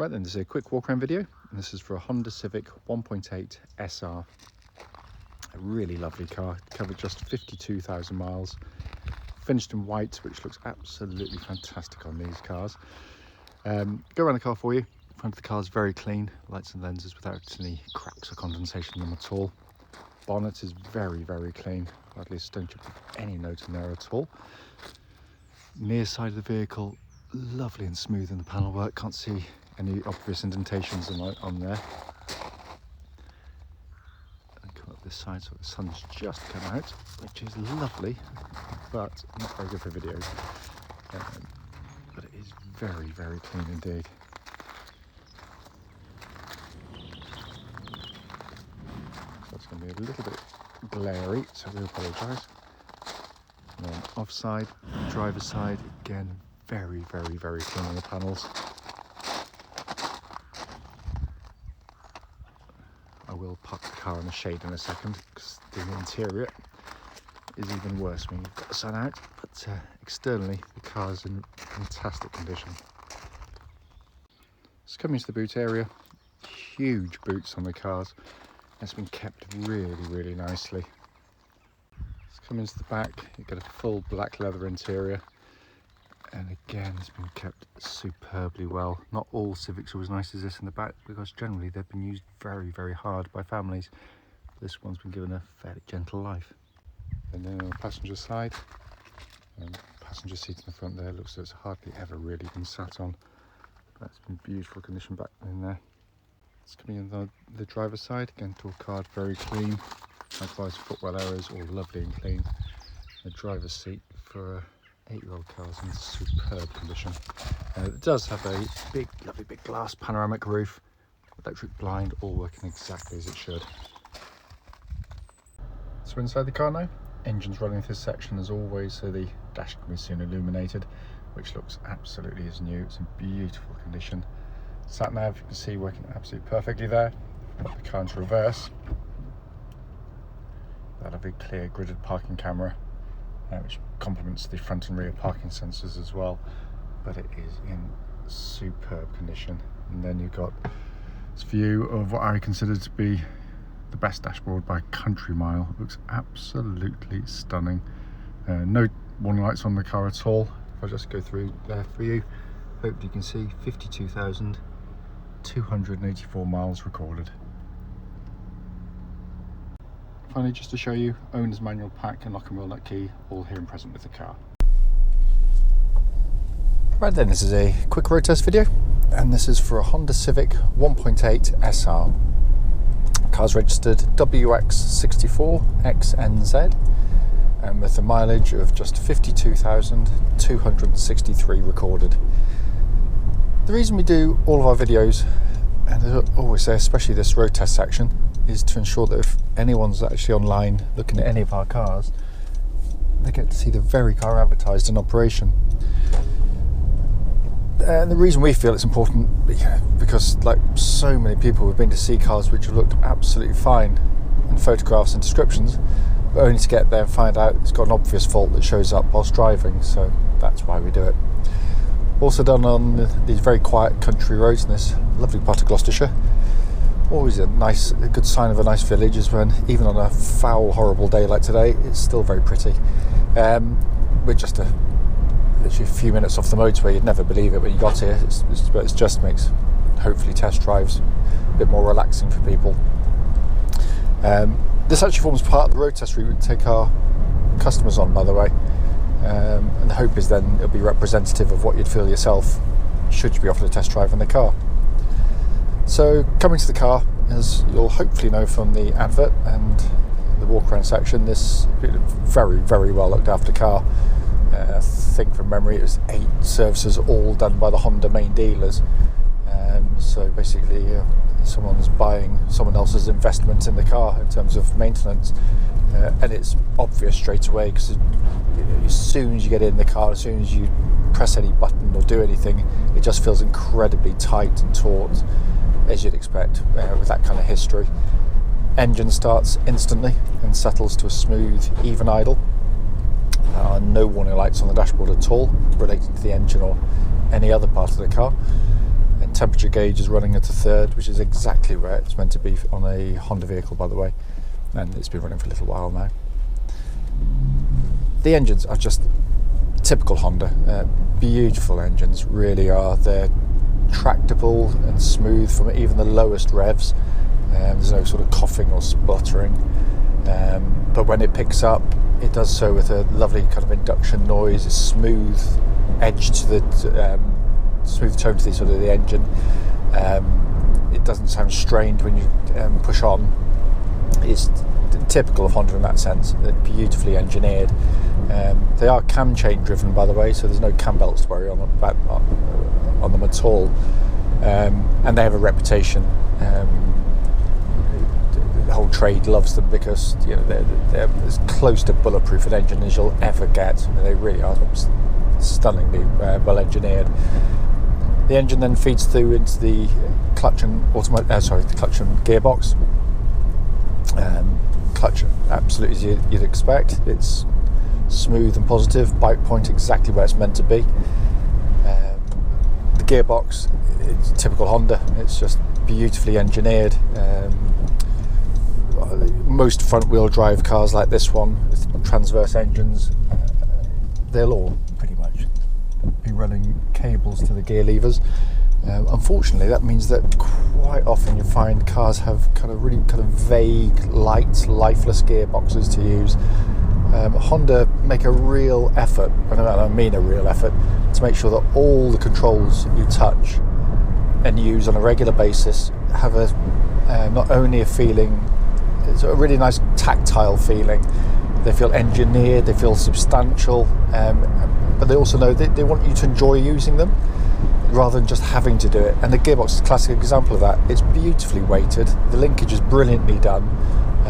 Right then, this is a quick walk around video, and this is for a Honda Civic 1.8 SR. A really lovely car, covered just 52,000 miles, finished in white, which looks absolutely fantastic on these cars. Go around the car for you. Front of the car is very clean, lights and lenses without any cracks or condensation in them at all. Bonnet is very, very clean, hardly a stone chip of any note in there at all. Near side of the vehicle, lovely and smooth in the panel work, can't see any obvious indentations on there. And come up this side, so the sun's just come out, which is lovely, but not very good for videos. But it is very, very clean indeed. So it's going to be a little bit glary, so we apologise. And then offside, driver's side, again, very, very, very clean on the panels. I will park the car in the shade in a second because the interior is even worse when you've got the sun out, but externally the car is in fantastic condition. Just coming into the boot area, huge boots on the cars. It's been kept really, really nicely. Let's come into the back, you've got a full black leather interior, and again it's been kept superbly well. Not all Civics are as nice as this in the back, because generally they've been used very, very hard by families. This one's been given a fairly gentle life. And then on the passenger side, passenger seat in the front there, looks like it's hardly ever really been sat on. That's been beautiful condition back in there. It's coming in the driver's side, again door card very clean, likewise footwell areas all lovely and clean. The driver's seat for a 8-year-old car is in superb condition. It does have a big, lovely big glass panoramic roof, electric blind, all working exactly as it should. So inside the car now, engine's running this section as always, so the dash can be soon illuminated, which looks absolutely as new. It's in beautiful condition. Sat nav, you can see, working absolutely perfectly there. The car into reverse. That'll be clear gridded parking camera, which complements the front and rear parking sensors as well. But it is in superb condition. And then you've got this view of what I consider to be the best dashboard by a country mile. It looks absolutely stunning. No warning lights on the car at all. If I just go through there for you, hopefully you can see 52,284 miles recorded. Finally, just to show you, owner's manual pack and lock and roll nut key, all here and present with the car. Right then, this is a quick road test video, and this is for a Honda Civic 1.8 SR. Car's registered WX64XNZ, and with a mileage of just 52,263 recorded. The reason we do all of our videos, and I always say especially this road test section, is to ensure that if anyone's actually online looking at any of our cars, they get to see the very car advertised in operation. And the reason we feel it's important, because like so many people have been to see cars which have looked absolutely fine in photographs and descriptions, but only to get there and find out it's got an obvious fault that shows up whilst driving. So that's why we do it. Also done on these very quiet country roads in this lovely part of Gloucestershire. Always a good sign of a nice village is when, even on a foul, horrible day like today, it's still very pretty. We're just literally a few minutes off the motorway. You'd never believe it when you got here. It just makes, hopefully, test drives a bit more relaxing for people. This actually forms part of the road test route we take our customers on, by the way. And the hope is then it'll be representative of what you'd feel yourself should you be offered a test drive in the car. So coming to the car, as you'll hopefully know from the advert and the walk around section, this very, very well looked after car. I think from memory it was 8 services, all done by the Honda main dealers. So basically someone's buying someone else's investment in the car in terms of maintenance, and it's obvious straight away, because as soon as you get in the car, as soon as you press any button or do anything, it just feels incredibly tight and taut, as you'd expect with that kind of history. Engine starts instantly and settles to a smooth, even idle. No warning lights on the dashboard at all relating to the engine or any other part of the car. And temperature gauge is running at a third, which is exactly where it's meant to be on a Honda vehicle, by the way, and it's been running for a little while now. The engines are just typical Honda. Beautiful engines, really are. They're tractable and smooth from even the lowest revs. There's no sort of coughing or spluttering, but when it picks up, it does so with a lovely kind of induction noise. It's smooth edge to the smooth tone to the sort of the engine. It doesn't sound strained when you push on. It's typical of Honda in that sense. They're beautifully engineered. They are cam chain driven, by the way, so there's no cam belts to worry on them at all. And they have a reputation. The whole trade loves them because they're as close to bulletproof an engine as you'll ever get. They really are stunningly well engineered. The engine then feeds through into the clutch and gearbox. Clutch absolutely as you'd expect. It's smooth and positive. Bike point exactly where it's meant to be. The gearbox, it's typical Honda. It's just beautifully engineered. Most front-wheel drive cars like this one with transverse engines, they'll all pretty much be running cables to the gear levers. Unfortunately, that means that quite often you find cars have really vague, light, lifeless gearboxes to use. Honda make a real effort, and I mean a real effort, to make sure that all the controls you touch and use on a regular basis have not only a feeling, it's a really nice tactile feeling. They feel engineered, they feel substantial, but they also know they want you to enjoy using them rather than just having to do it. And the gearbox is a classic example of that. It's beautifully weighted, the linkage is brilliantly done,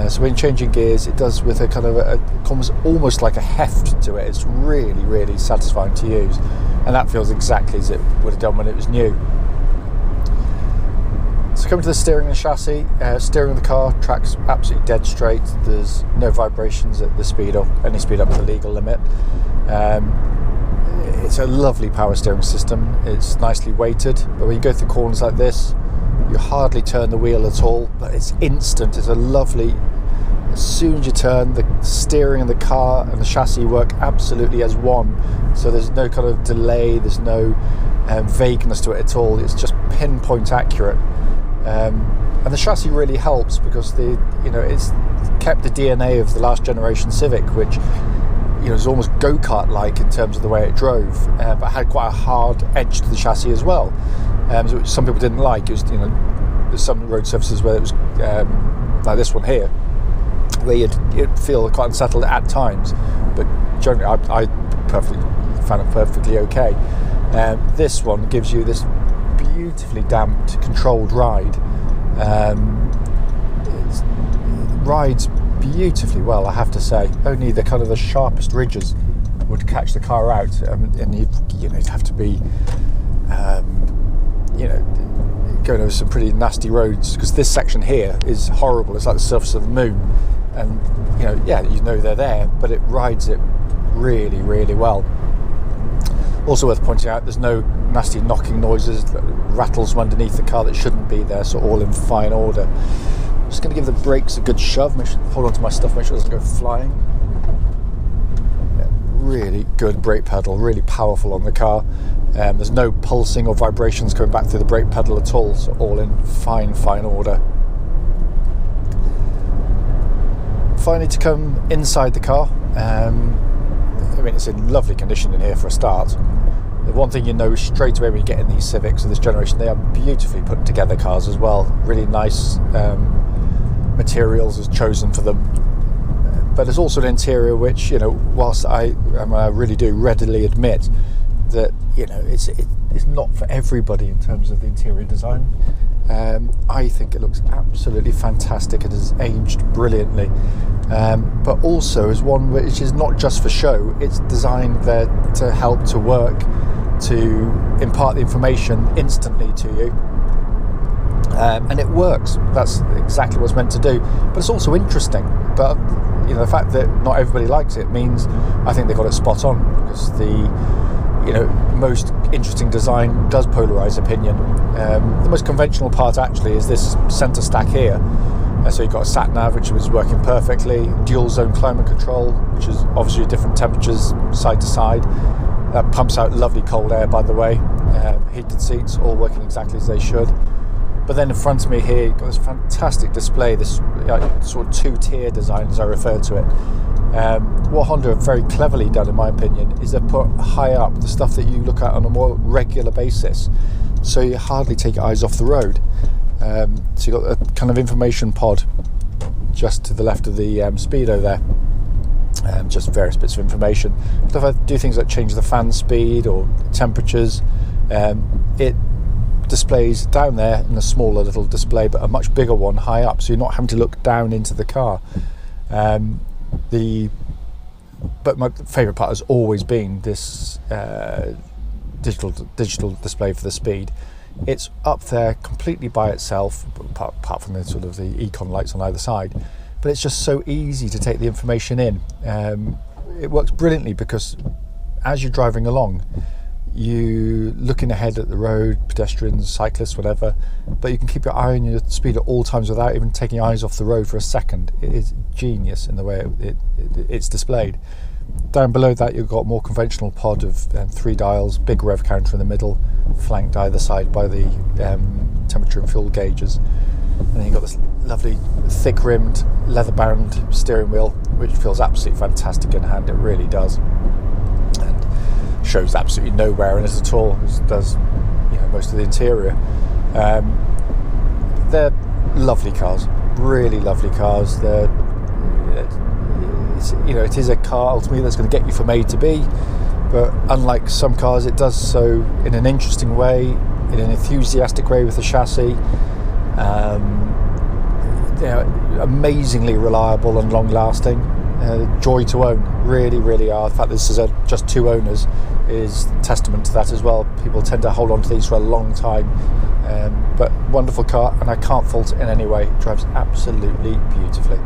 so when changing gears it does with a kind of comes almost like a heft to it. It's really, really satisfying to use, and that feels exactly as it would have done when it was new. So coming to the steering and chassis, steering of the car, track's absolutely dead straight. There's no vibrations at the speed or any speed up to the legal limit. It's a lovely power steering system. It's nicely weighted, but when you go through corners like this, you hardly turn the wheel at all, but it's instant. It's a lovely, as soon as you turn, the steering and the car and the chassis work absolutely as one. So there's no kind of delay, there's no vagueness to it at all. It's just pinpoint accurate. And the chassis really helps because it's kept the DNA of the last generation Civic, which is almost go-kart like in terms of the way it drove, but had quite a hard edge to the chassis as well, which some people didn't like. It was, there's some road surfaces where it was like this one here, where you'd feel quite unsettled at times, but generally I found it perfectly okay. This one gives you this beautifully damped, controlled ride. It rides beautifully well, I have to say. Only the sharpest ridges would catch the car out, and you'd have to be going over some pretty nasty roads, because this section here is horrible. It's like the surface of the moon, and they're there, but it rides it really, really well. Also worth pointing out, there's no nasty knocking noises, rattles from underneath the car that shouldn't be there, so all in fine order. I'm just going to give the brakes a good shove, hold on to my stuff, make sure it doesn't go flying. Yeah, really good brake pedal, really powerful on the car. There's no pulsing or vibrations coming back through the brake pedal at all, so all in fine order. Finally, to come inside the car, it's in lovely condition in here for a start. The one thing you know straight away when you get in these Civics of this generation, they are beautifully put together cars as well. Really nice materials is chosen for them. But there's also an interior which, whilst I really do readily admit that it's not for everybody in terms of the interior design. I think it looks absolutely fantastic. It has aged brilliantly, but also is one which is not just for show. It's designed there to help to work, to impart the information instantly to you, and it works. That's exactly what it's meant to do. But it's also interesting. But the fact that not everybody likes it means I think they got it spot on, because most interesting design does polarise opinion. The most conventional part actually is this centre stack here. So you've got a sat nav which was working perfectly, dual zone climate control, which is obviously different temperatures side to side. That pumps out lovely cold air, by the way. Heated seats, all working exactly as they should. But then in front of me here, you've got this fantastic display, this sort of two-tier design, as I refer to it. What Honda have very cleverly done, in my opinion, is they've put high up the stuff that you look at on a more regular basis, so you hardly take your eyes off the road. So you've got a kind of information pod just to the left of the speedo there. Just various bits of information. So if I do things like change the fan speed or temperatures, it displays down there in a smaller little display, but a much bigger one high up, so you're not having to look down into the car. But my favourite part has always been this digital display for the speed. It's up there completely by itself, apart from the sort of the econ lights on either side. But it's just so easy to take the information in. It works brilliantly because as you're driving along, you looking ahead at the road, pedestrians, cyclists, whatever, but you can keep your eye on your speed at all times without even taking your eyes off the road for a second. It is genius in the way it's displayed. Down below that, you've got a more conventional pod of 3 dials, big rev counter in the middle, flanked either side by the temperature and fuel gauges. And then you've got this lovely thick-rimmed, leather-bound steering wheel, which feels absolutely fantastic in hand. It really does, and shows absolutely no wear in it at all, as does most of the interior. They're lovely cars, really lovely cars. It is a car ultimately that's going to get you from A to B, but unlike some cars, it does so in an interesting way, in an enthusiastic way with the chassis. Amazingly reliable and long-lasting. Joy to own, really, really are. The fact that this is just 2 owners is testament to that as well. People tend to hold on to these for a long time, but wonderful car, and I can't fault it in any way. It drives absolutely beautifully.